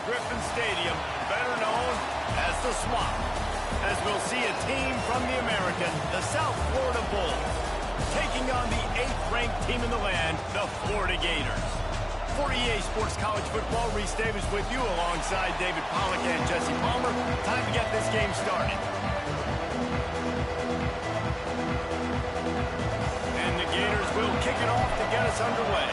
Griffin Stadium, better known as the Swamp, as we'll see a team from the American, the South Florida Bulls, taking on the 8th-ranked team in the land, the Florida Gators. For EA Sports College Football, Reese Davis with you alongside David Pollack and Jesse Palmer. Time to get this game started. And the Gators will kick it off to get us underway.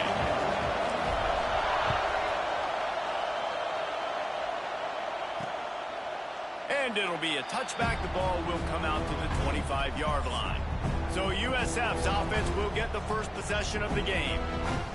And it'll be a touchback. The ball will come out to the 25-yard line. So USF's offense will get the first possession of the game.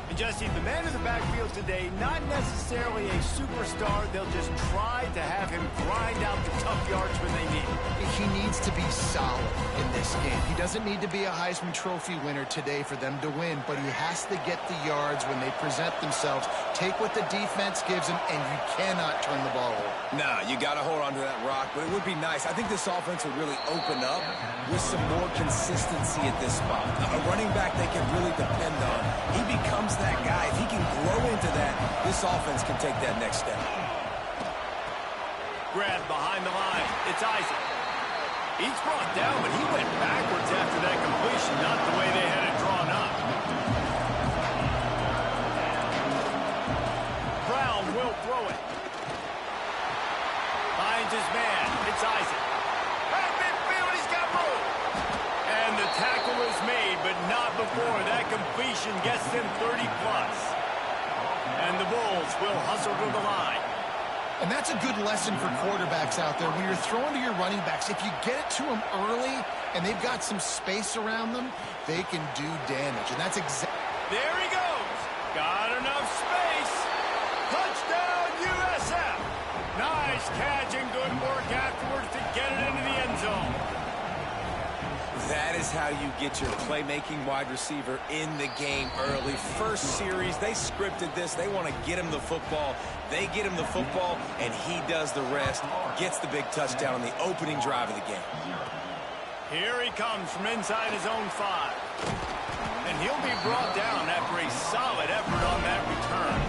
And Jesse, the man in the backfield today, not necessarily a superstar. They'll just try to have him grind out the tough yards when they need it. He needs to be solid in this game. He doesn't need to be a Heisman Trophy winner today for them to win, but he has to get the yards when they present themselves. Take what the defense gives him, and you cannot turn the ball over. Nah, you got to hold on to that rock, but it would be nice. I think this offense will really open up with some more consistency at this spot. A running back they can really depend on. He becomes that guy. If he can grow into that, this offense can take that next step. Grab behind the line. It's Isaac. He's brought down, but he went backwards after that completion, not the way they had it drawn up. Brown will throw it. Finds his man. It's Isaac. Midfield, he's got room. And the tackle is made, but not before that completion gets them 30-plus. And the Bulls will hustle to the line. And that's a good lesson for quarterbacks out there. When you're throwing to your running backs, if you get it to them early and they've got some space around them, they can do damage. And that's exactly... There he goes. Got enough space. Touchdown, USF. Nice catch and good work afterwards to get it into the end zone. That is how you get your playmaking wide receiver in the game early. First series, they scripted this. They want to get him the football. They get him the football, and he does the rest. Gets the big touchdown on the opening drive of the game. Here he comes from inside his own 5. And he'll be brought down after a solid effort on that return.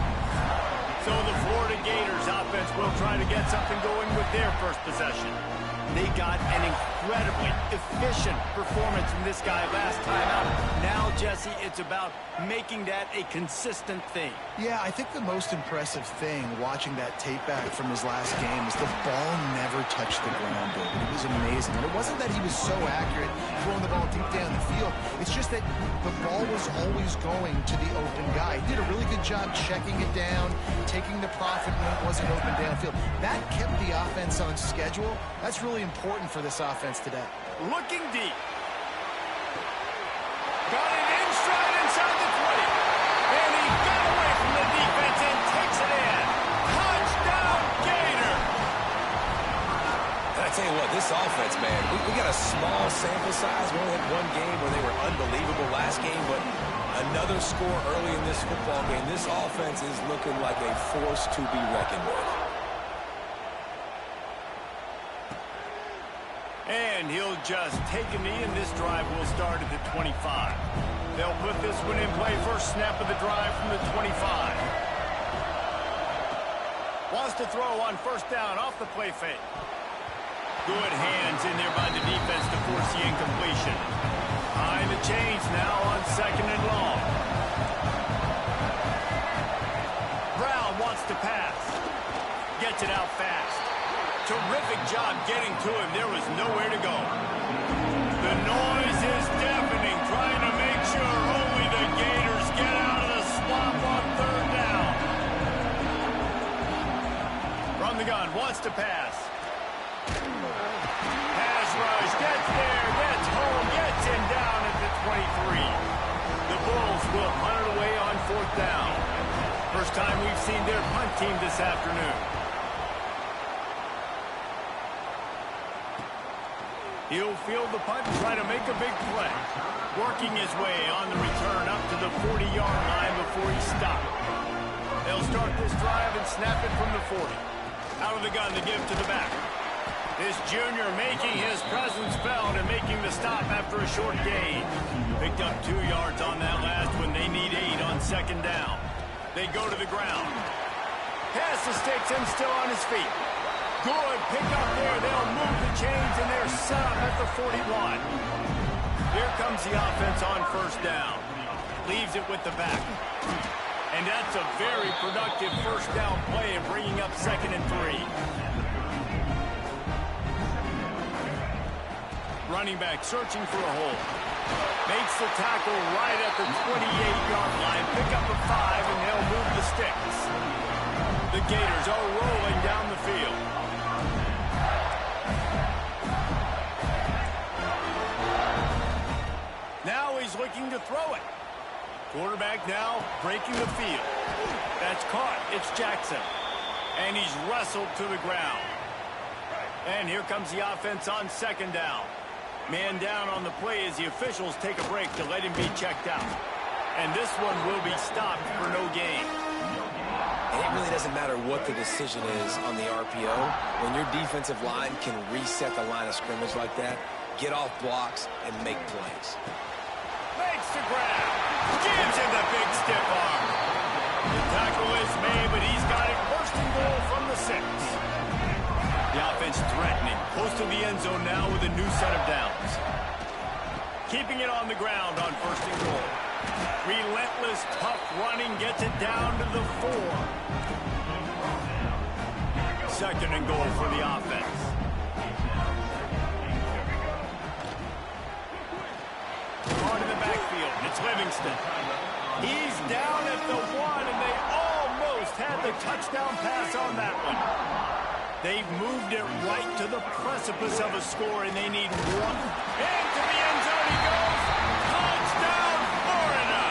So the Florida Gators offense will try to get something going with their first possession. They got an incredibly efficient performance from this guy last time out. Now, Jesse, it's about making that a consistent thing. Yeah, I think the most impressive thing watching that tape back from his last game is the ball never touched the ground, David. It was amazing. And it wasn't that he was so accurate throwing the ball deep down the field. It's just that the ball was always going to the open guy. He did a really good job checking it down, taking the profit when it wasn't open downfield. That kept the offense on schedule. That's really important for this offense today. Looking deep. Got it in stride inside the 20. And he got away from the defense and takes it in. Touchdown, Gator. And I tell you what, this offense, man, we got a small sample size. We only had one game where they were unbelievable last game, but another score early in this football game. This offense is looking like a force to be reckoned with. And he'll just take a knee, and this drive will start at the 25. They'll put this one in play. First snap of the drive from the 25. Wants to throw on first down off the play fake. Good hands in there by the defense to force the incompletion. Behind the chains now on second and long. Brown wants to pass. Gets it out fast. Terrific job getting to him. There was nowhere to go. The noise is deafening, trying to make sure only the Gators get out of the swamp on third down. From the gun, wants to pass. Pass rush, gets there, gets home, gets him down at the 23. The Bulls will punt it away on fourth down. First time we've seen their punt team this afternoon. He'll field the punt and try to make a big play. Working his way on the return up to the 40-yard line before he stopped. They'll start this drive and snap it from the 40. Out of the gun to give to the back. This junior making his presence felt and making the stop after a short gain. Picked up 2 yards on that last one. They need 8 on second down. They go to the ground. Pass the sticks and still on his feet. Good pick up there. They'll move the chains, and they're set up at the 41. Here comes the offense on first down. Leaves it with the back. And that's a very productive first down play and bringing up 2nd and 3. Running back searching for a hole. Makes the tackle right at the 28-yard line. Pick up a 5, and they'll move the sticks. The Gators are rolling down the field. Now he's looking to throw it. Quarterback now breaking the field. That's caught. It's Jackson. And he's wrestled to the ground. And here comes the offense on 2nd down. Man down on the play as the officials take a break to let him be checked out. And this one will be stopped for no gain. And it really doesn't matter what the decision is on the RPO. When your defensive line can reset the line of scrimmage like that, get off blocks and make plays. Makes the grab. Gives him the big stiff arm. The tackle is made, but he's got it 1st and goal from the 6. The offense threatening. Close to the end zone now with a new set of downs. Keeping it on the ground on 1st and goal. Relentless, tough running gets it down to the 4. 2nd and goal for the offense. On to the backfield. It's Livingston. He's down at the 1, and they almost had the touchdown pass on that one. They've moved it right to the precipice of a score, and they need 1. And to the end zone he goes. Touchdown, Florida!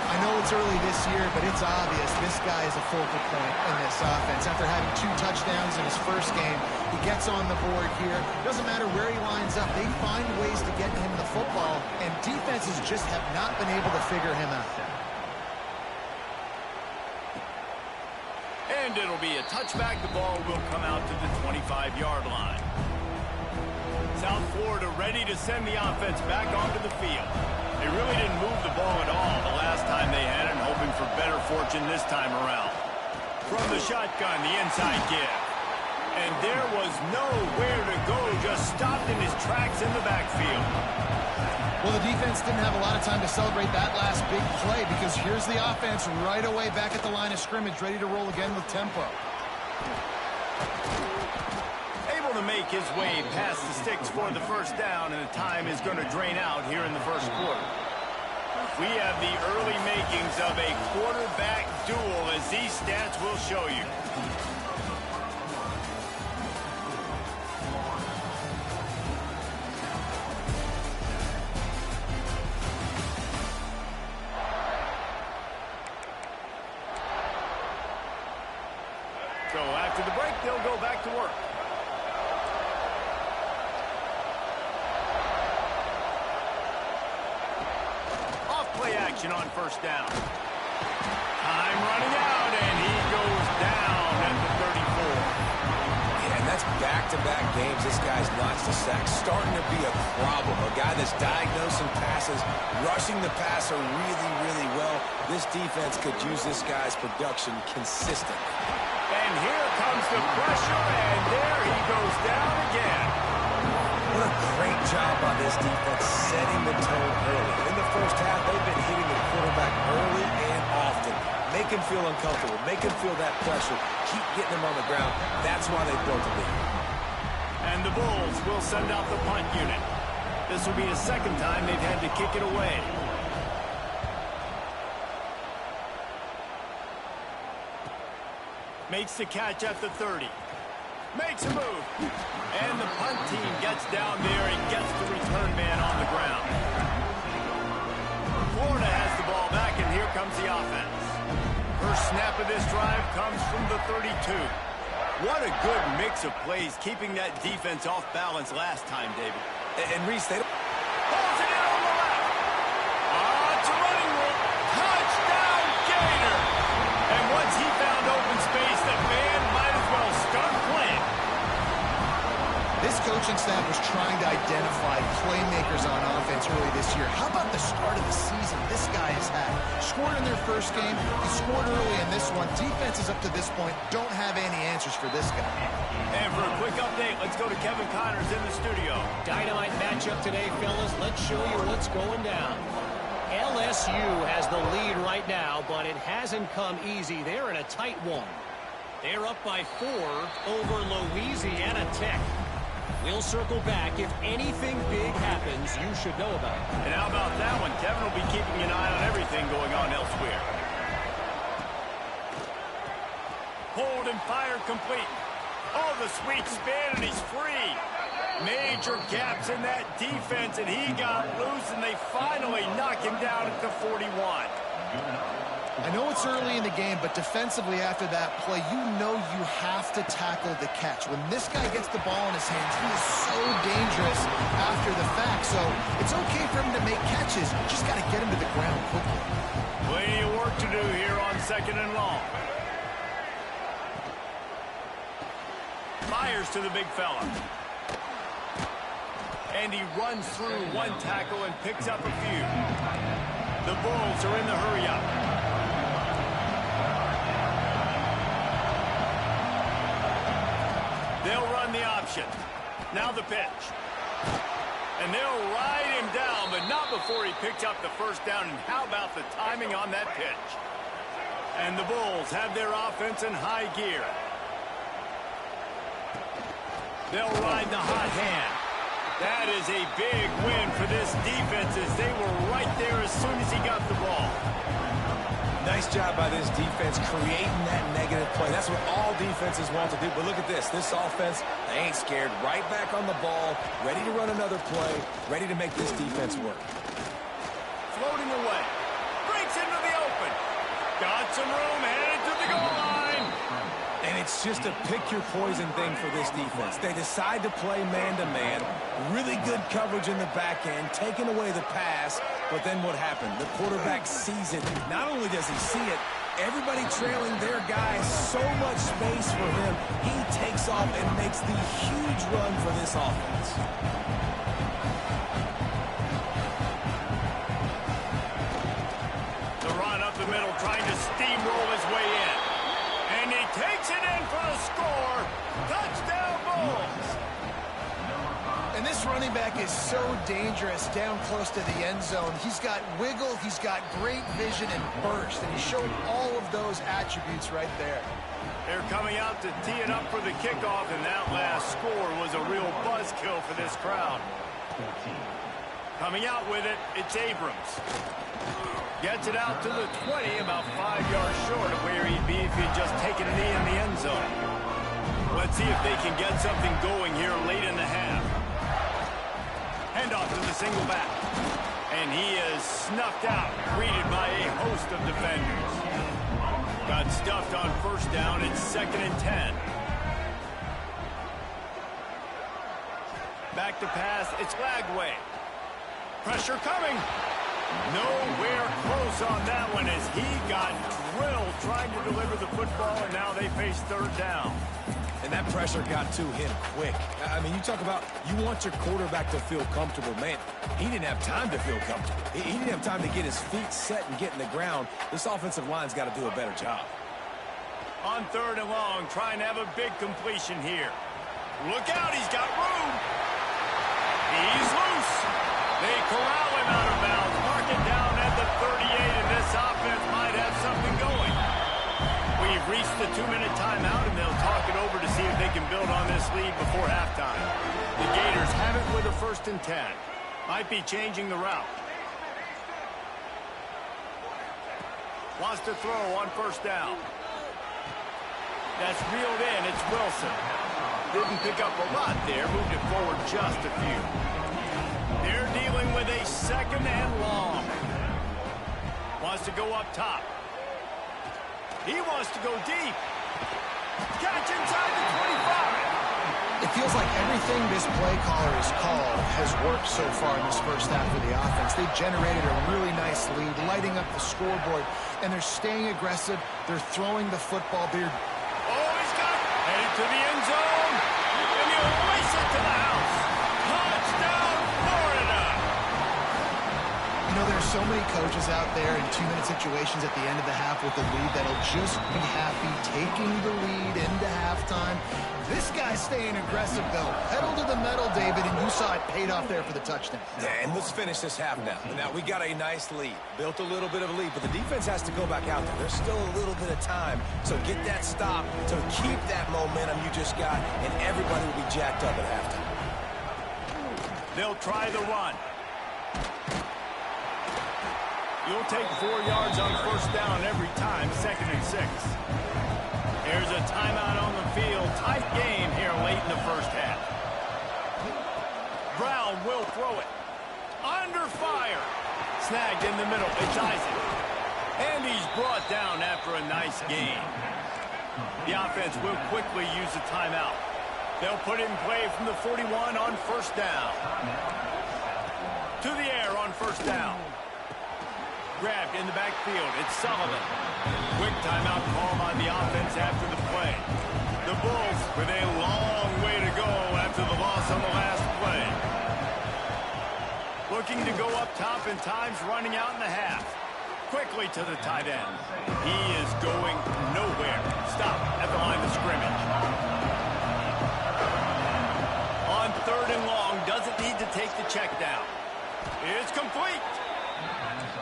I know it's early this year, but it's obvious this guy is a focal point in this offense. After having 2 touchdowns in his first game, he gets on the board here. Doesn't matter where he lines up. They find ways to get him the football, and defenses just have not been able to figure him out. And it'll be a touchback. The ball will come out to the 25-yard line. South Florida ready to send the offense back onto the field. They really didn't move the ball at all the last time they had it, hoping for better fortune this time around. From the shotgun, the inside give. And there was nowhere to go, just stopped in his tracks in the backfield. Well, the defense didn't have a lot of time to celebrate that last big play because here's the offense right away back at the line of scrimmage, ready to roll again with tempo. Able to make his way past the sticks for the first down, and the time is going to drain out here in the first quarter. We have the early makings of a quarterback duel, as these stats will show you. So after the break, they'll go back to work. Off-play action on first down. Time running out, and he goes down at the 34. Yeah, and that's back-to-back games. This guy's notched a sack. Starting to be a problem. A guy that's diagnosing passes, rushing the passer really, really well. This defense could use this guy's production consistently. And here comes the pressure, and there he goes down again. What a great job by this defense setting the tone early. In the first half, they've been hitting the quarterback early and often. Make him feel uncomfortable. Make him feel that pressure. Keep getting him on the ground. That's why they built the lead. And the Bulls will send out the punt unit. This will be the 2nd time they've had to kick it away. Makes the catch at the 30. Makes a move. And the punt team gets down there and gets the return man on the ground. Florida has the ball back, and here comes the offense. First snap of this drive comes from the 32. What a good mix of plays, keeping that defense off balance last time, David. And Reese, they don't... Pulls it in on the left. It's a running route. Touchdown, Gator. And once he found open space, the man might as well start playing. This coaching staff was trying to identify playmakers on offense early this year. How about the start of the season this guy has had? Scored in their first game. He scored early in this one. Defenses up to this point don't have any answers for this guy. And for a quick update, let's go to Kevin Connors in the studio. Dynamite matchup today, fellas. Let's show you what's going down. LSU has the lead right now, but it hasn't come easy. They're in a tight one. They're up by 4 over Louisiana Tech. We'll circle back. If anything big happens, you should know about it. And how about that one? Kevin will be keeping an eye on everything going on elsewhere. Hold and fire complete. Oh, the sweet spin, and he's free. Major gaps in that defense, and he got loose, and they finally knock him down at the 41. I know it's early in the game, but defensively after that play, you know you have to tackle the catch. When this guy gets the ball in his hands, he is so dangerous after the fact. So it's okay for him to make catches. You just got to get him to the ground quickly. Plenty of work to do here on 2nd and long. Fires to the big fella. And he runs through one tackle and picks up a few. The Bulls are in the hurry-up. They'll run the option. Now the pitch. And they'll ride him down, but not before he picks up the first down. And how about the timing on that pitch? And the Bulls have their offense in high gear. They'll ride the hot hand. That is a big win for this defense as they were right there as soon as he got the ball. Nice job by this defense creating that negative play. That's what all defenses want to do. But look at this. This offense, they ain't scared. Right back on the ball, ready to run another play, ready to make this defense work. Floating away. Breaks into the open. Got some room, headed to the goal line. And it's just a pick-your-poison thing for this defense. They decide to play man-to-man. Really good coverage in the back end, taking away the pass. But then what happened? The quarterback sees it. Not only does he see it, everybody trailing their guy, so much space for him. He takes off and makes the huge run for this offense. The run up the middle, trying to steamroll his way in. And he takes it in for the score. Touchdown, Bulls. And this running back is so dangerous down close to the end zone. He's got wiggle, he's got great vision and burst, and he showed all of those attributes right there. They're coming out to tee it up for the kickoff, and that last score was a real buzzkill for this crowd. Coming out with it, it's Abrams. Gets it out to the 20, about 5 yards short of where he'd be if he'd just taken a knee in the end zone. Let's see if they can get something going here late in the half. Handoff to the single back. And he is snuffed out, greeted by a host of defenders. Got stuffed on first down. It's 2nd and 10. Back to pass. It's Lagway. Pressure coming. Nowhere close on that one as he got drilled trying to deliver the football, and now they face 3rd down. And that pressure got to him quick. I mean, you talk about you want your quarterback to feel comfortable. Man, he didn't have time to feel comfortable. He didn't have time to get his feet set and get in the ground. This offensive line's got to do a better job. On 3rd and long, trying to have a big completion here. Look out, he's got room. He's loose. They corral him out of bounds. Mark it down at the 38, and this offense might have something going. We've reached the 2-minute timeout, and they'll talk it over to see if they can build on this lead before halftime. The Gators have it with a 1st and 10. Might be changing the route. Wants to throw on 1st down. That's reeled in. It's Wilson. Didn't pick up a lot there. Moved it forward just a few. They're dealing with a 2nd and long. Wants to go up top. He wants to go deep. Catch inside the 25. It feels like everything this play caller has called has worked so far in this first half of the offense. They've generated a really nice lead, lighting up the scoreboard, and they're staying aggressive. They're throwing the football. They're He's got it. Headed to the end zone. And he'll race it to the house. Touchdown, Florida. You know, there's so many coaches out there in 2-minute situations at the end of the half with the lead that'll just be happy taking the lead into halftime. This guy's staying aggressive, though. Pedal to the metal, David, and you saw it paid off there for the touchdown. Yeah, and let's finish this half now. Now, we got a nice lead. Built a little bit of a lead, but the defense has to go back out there. There's still a little bit of time. So get that stop to keep that momentum you just got, and everybody will be jacked up at halftime. They'll try the run. You'll take 4 yards on first down every time, 2nd and 6. Here's a timeout on the field. Tight game here late in the first half. Brown will throw it. Under fire. Snagged in the middle. It's Isaac. And he's brought down after a nice gain. The offense will quickly use a timeout. They'll put it in play from the 41 on first down. To the air on first down. Grabbed in the backfield. It's Sullivan. Quick timeout call on the offense after the play. The Bulls with a long way to go after the loss on the last play. Looking to go up top, and time's running out in the half. Quickly to the tight end. He is going nowhere. Stop at the line of scrimmage. On 3rd and long, doesn't need to take the check down. It's complete.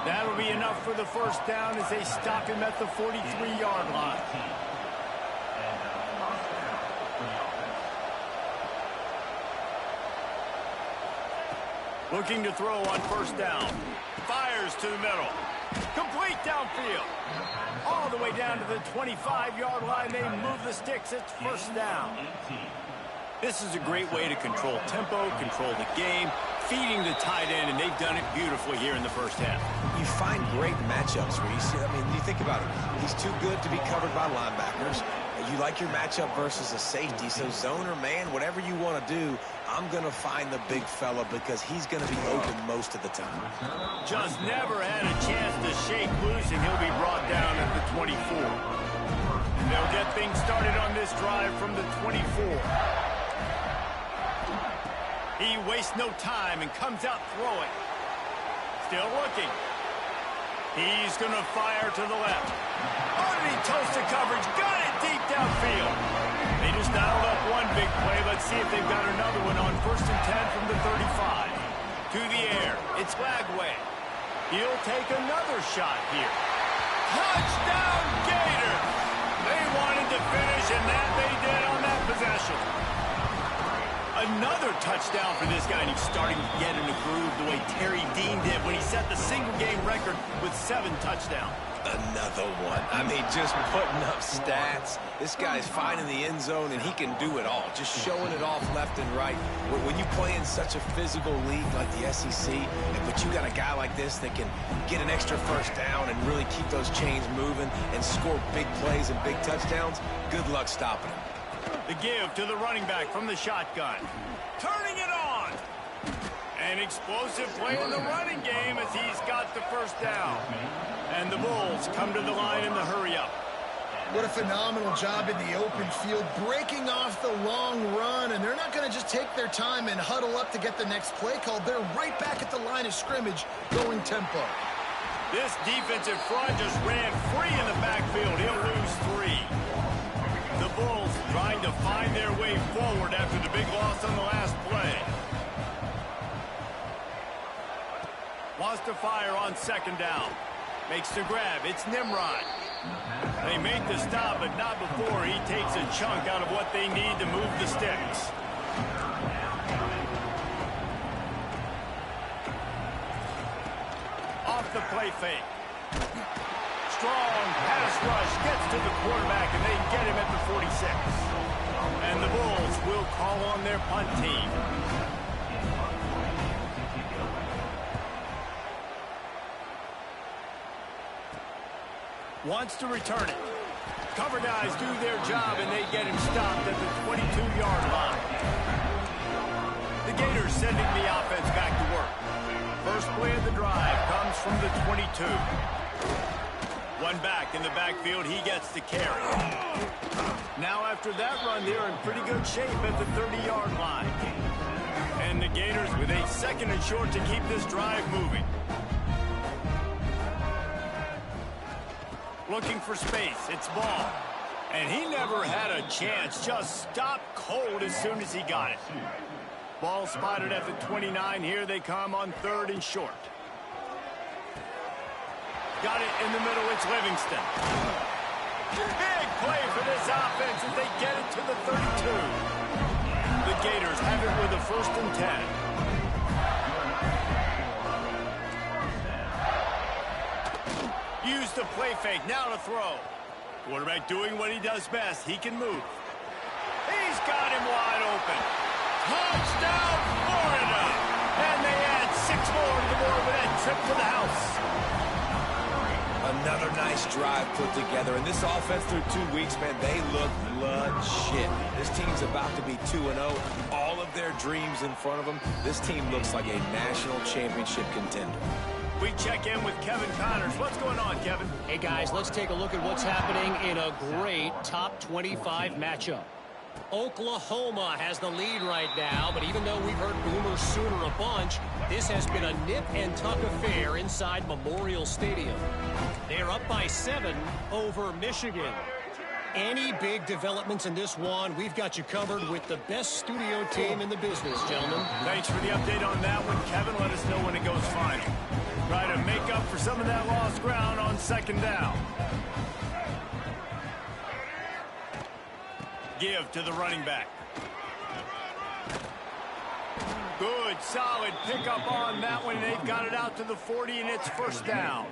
That'll be enough for the first down as they stop him at the 43-yard line. Looking to throw on first down. Fires to the middle. Complete downfield. All the way down to the 25-yard line. They move the sticks. It's first down. This is a great way to control tempo, control the game, feeding the tight end, and they've done it beautifully here in the first half. You find great matchups where you see, you think about it. He's too good to be covered by linebackers. You like your matchup versus a safety, so zone or man, whatever you want to do, I'm going to find the big fella because he's going to be open most of the time. Just never had a chance to shake loose, and he'll be brought down at the 24. They'll get things started on this drive from the 24. He wastes no time and comes out throwing. Still looking. He's going to fire to the left. Underneath toasted coverage. Got it deep downfield. They just dialed up one big play. Let's see if they've got another one on 1st and 10 from the 35. To the air. It's Lagway. He'll take another shot here. Touchdown, Gators! They wanted to finish, and that they did on that possession. Another touchdown for this guy, and he's starting to get in a groove the way Terry Dean did when he set the single-game record with 7 touchdowns. Another one. Just putting up stats. This guy's finding the end zone, and he can do it all. Just showing it off left and right. When you play in such a physical league like the SEC, but you got a guy like this that can get an extra first down and really keep those chains moving and score big plays and big touchdowns, good luck stopping him. The give to the running back from the shotgun. Turning it on. An explosive play in the running game as he's got the first down. And the Bulls come to the line in the hurry-up. What a phenomenal job in the open field, breaking off the long run, and they're not going to just take their time and huddle up to get the next play called. They're right back at the line of scrimmage, going tempo. This defensive front just ran free in the backfield. He'll lose 3. The Bulls trying to find their way forward after the big loss on the last play. Wants to fire on 2nd down. Makes the grab. It's Nimrod. They make the stop, but not before he takes a chunk out of what they need to move the sticks. Off the play fake. Strong pass rush gets to the quarterback, and they get him at the 46. And the Bulls will call on their punt team. Wants to return it. Cover guys do their job, and they get him stopped at the 22-yard line. The Gators sending the offense back to work. First play of the drive comes from the 22. One back in the backfield. He gets the carry. Now after that run, they're in pretty good shape at the 30-yard line. And the Gators with a 2nd and short to keep this drive moving. Looking for space. It's ball. And he never had a chance. Just stopped cold as soon as he got it. Ball spotted at the 29. Here they come on 3rd and short. Got it in the middle. It's Livingston. Big play for this offense as they get it to the 32. The Gators have it with a 1st and 10. Use the play fake. Now to throw. Quarterback doing what he does best. He can move. He's got him wide open. Touchdown, Florida! And they add 6 more to the board with that trip to the house. Another nice drive put together. And this offense through 2 weeks, man, they look legit. This team's about to be 2-0. All of their dreams in front of them. This team looks like a national championship contender. We check in with Kevin Connors. What's going on, Kevin? Hey, guys, let's take a look at what's happening in a great top 25 matchup. Oklahoma has the lead right now, but even though we've heard Boomer Sooner a bunch, this has been a nip-and-tuck affair inside Memorial Stadium. They're up by 7 over Michigan. Any big developments in this one, we've got you covered with the best studio team in the business, gentlemen. Thanks for the update on that one, Kevin. Let us know when it goes final. Try to make up for some of that lost ground on 2nd down. Give to the running back. Good, solid pickup on that one. They've got it out to the 40, and it's 1st down.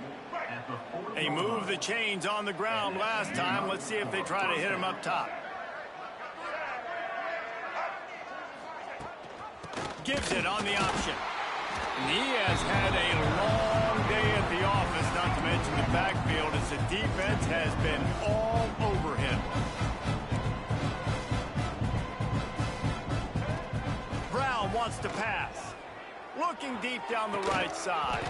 They moved the chains on the ground last time. Let's see if they try to hit him up top. Gives it on the option. And he has had a long day at the office, not to mention the backfield, as the defense has been all over him. Brown wants to pass. Looking deep down the right side.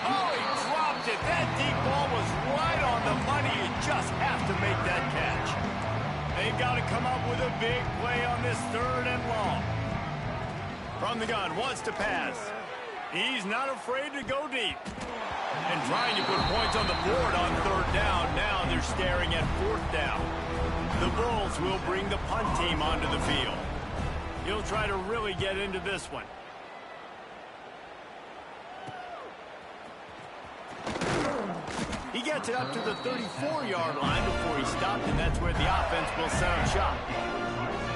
Oh, he dropped it. That deep ball was right on the money. You just have to make that catch. They've got to come up with a big play on this 3rd and long. From the gun, wants to pass. He's not afraid to go deep. And trying to put points on the board on 3rd down. Now they're staring at 4th down. The Bulls will bring the punt team onto the field. He'll try to really get into this one. He gets it up to the 34-yard line before he stopped, and that's where the offense will set up shop.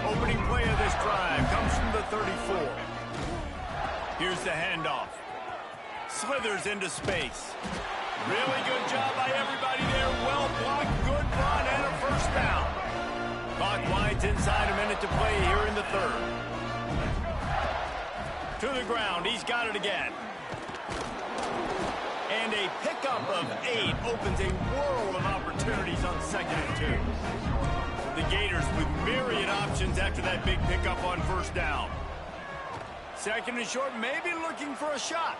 Opening play of this drive comes from the 34. Here's the handoff. Slithers into space. Really good job by everybody there. Well blocked, good run, and a 1st down. Clock winds inside, a minute to play here in the 3rd. To the ground, he's got it again. And a pickup of 8 opens a world of opportunities on 2nd and 2. The Gators with myriad options after that big pickup on 1st down. 2nd and short, maybe looking for a shot.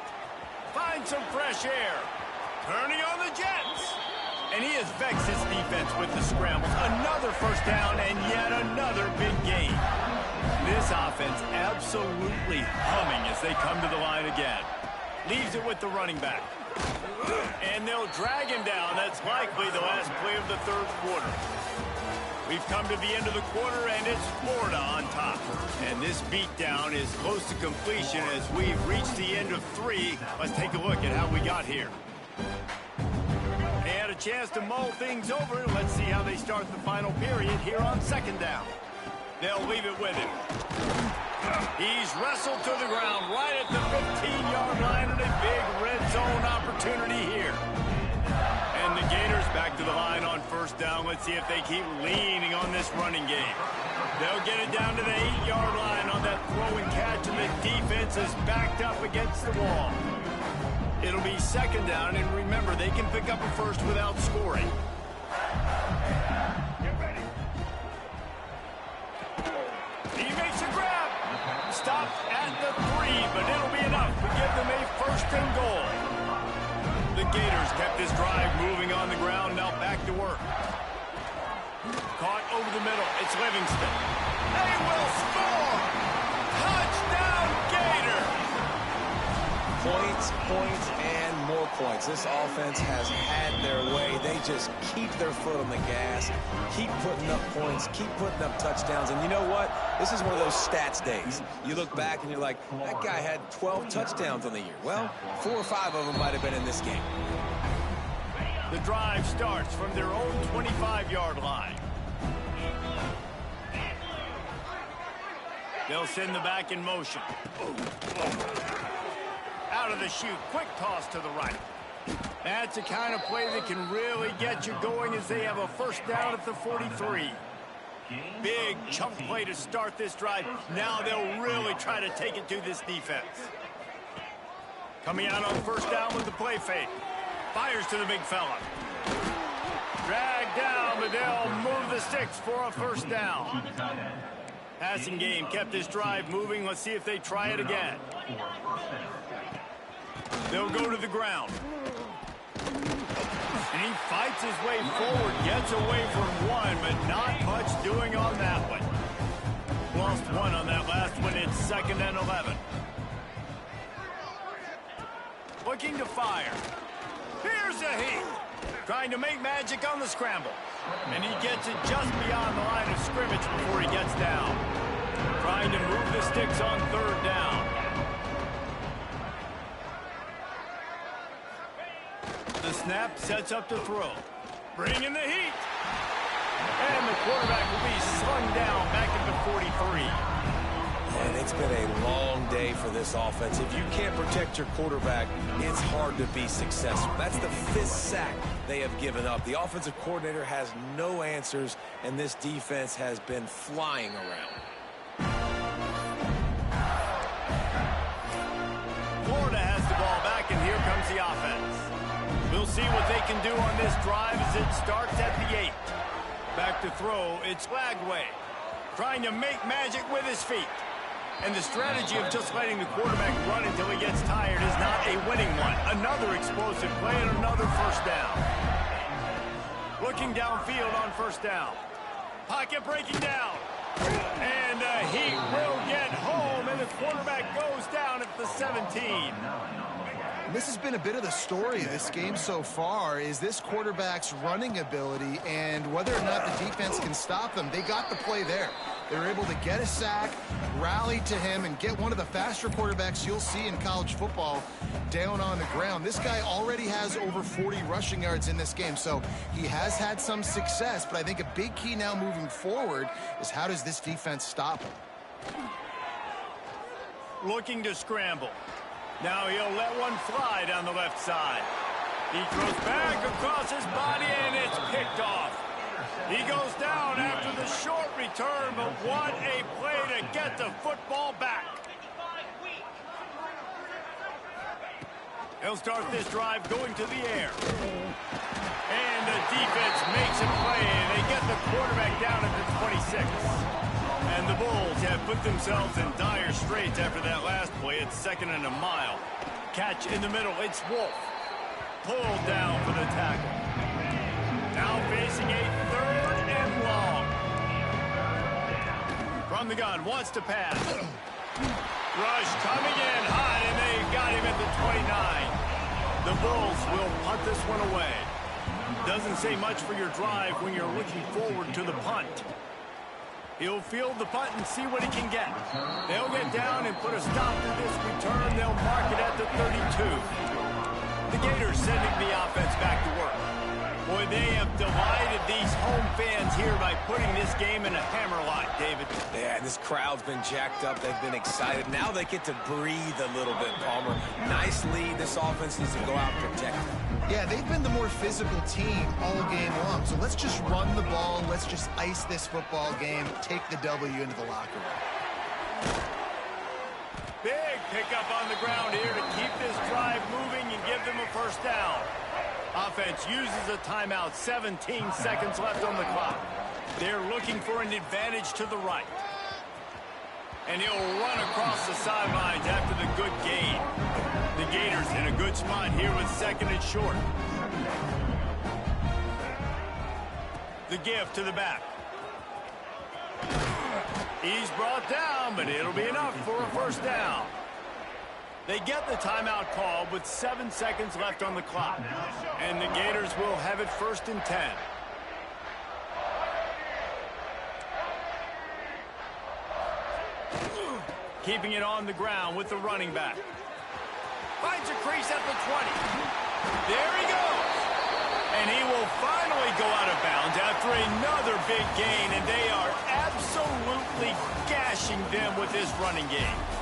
Find some fresh air. Turning on the Jets. And he has vexed his defense with the scrambles. Another 1st down and yet another big gain. This offense absolutely humming as they come to the line again. Leaves it with the running back. And they'll drag him down. That's likely the last play of the 3rd quarter. We've come to the end of the quarter, and it's Florida on top. And this beatdown is close to completion as we've reached the end of 3. Let's take a look at how we got here. They had a chance to mull things over. Let's see how they start the final period here on 2nd down. They'll leave it with him. He's wrestled to the ground right at the 15-yard line, and a big red zone opportunity here. And the Gators back to the line on 1st down. Let's see if they keep leaning on this running game. They'll get it down to the 8-yard line on that throw and catch, and the defense is backed up against the wall. It'll be 2nd down, and remember, they can pick up a 1st without scoring. He makes a grab. Stopped at the 3, but it'll be enough to give them a 1st and goal. The Gators kept this drive moving on the ground, now back to work. Caught over the middle. It's Livingston. They will score! Touchdown, Gators! Points, points, and more points. This offense has had their way. They just keep their foot on the gas, keep putting up points, keep putting up touchdowns. And you know what? This is one of those stats days. You look back and you're like, that guy had 12 touchdowns on the year. Well, 4 or 5 of them might have been in this game. The drive starts from their own 25-yard line. They'll send the back in motion. Out of the chute, quick toss to the right. That's the kind of play that can really get you going as they have a first down at the 43. Big chunk play to start this drive. Now they'll really try to take it to this defense. Coming out on first down with the play fake. Fires to the big fella. Dragged down, but they'll move the sticks for a first down. Passing game kept this drive moving. Let's see if they try it again. They'll go to the ground. And he fights his way forward, gets away from one, but not much doing on that one. Lost one on that last one. It's 2nd and 11. Looking to fire. Here's a heat. Trying to make magic on the scramble. And he gets it just beyond the line of scrimmage before he gets down. Trying to move the sticks on 3rd down. The snap sets up to throw. Bringing the heat. And the quarterback will be slung down back at the 43. And it's been a long day for this offense. If you can't protect your quarterback, it's hard to be successful. That's the 5th sack they have given up. The offensive coordinator has no answers, and this defense has been flying around. Florida has the ball back, and here comes the offense. We'll see what they can do on this drive as it starts at the 8. Back to throw, it's Lagway. Trying to make magic with his feet. And the strategy of just letting the quarterback run until he gets tired is not a winning one. Another explosive play and another first down. Looking downfield on first down. Pocket breaking down. And he will get home, and the quarterback goes down at the 17. This has been a bit of the story of this game so far, is this quarterback's running ability and whether or not the defense can stop them. They got the play there. They were able to get a sack, rally to him, and get one of the faster quarterbacks you'll see in college football down on the ground. This guy already has over 40 rushing yards in this game, so he has had some success, but I think a big key now moving forward is how does this defense stop him? Looking to scramble. Now he'll let one fly down the left side. He throws back across his body, and it's picked off. He goes down after the short return, but what a play to get the football back. He'll start this drive going to the air. And the defense makes a play, and they get the quarterback down at the 26. And the Bulls have put themselves in dire straits after that last play. It's 2nd and a mile. Catch in the middle. It's Wolf. Pulled down for the tackle. Now facing a 3rd and long. From the gun, wants to pass. Rush coming in high, and they got him at the 29. The Bulls will punt this one away. Doesn't say much for your drive when you're looking forward to the punt. He'll field the punt and see what he can get. They'll get down and put a stop to this return. They'll mark it at the 32. The Gators sending the offense back to work. Boy, they have delighted these home fans here by putting this game in a hammerlock, David. Yeah, this crowd's been jacked up. They've been excited. Now they get to breathe a little bit, Palmer. Nice lead. This offense needs to go out and protect it. Yeah, they've been the more physical team all game long. So let's just run the ball. Let's just ice this football game. Take the W into the locker room. Big pickup on the ground here to keep this drive moving and give them a first down. Offense uses a timeout. 17 seconds left on the clock. They're looking for an advantage to the right. And he'll run across the sidelines after the good gain. The Gators in a good spot here with 2nd and short. The give to the back. He's brought down, but it'll be enough for a first down. They get the timeout called with 7 seconds left on the clock. And the Gators will have it 1st and 10. Keeping it on the ground with the running back. Finds a crease at the 20. There he goes. And he will finally go out of bounds after another big gain, and they are absolutely gashing them with this running game.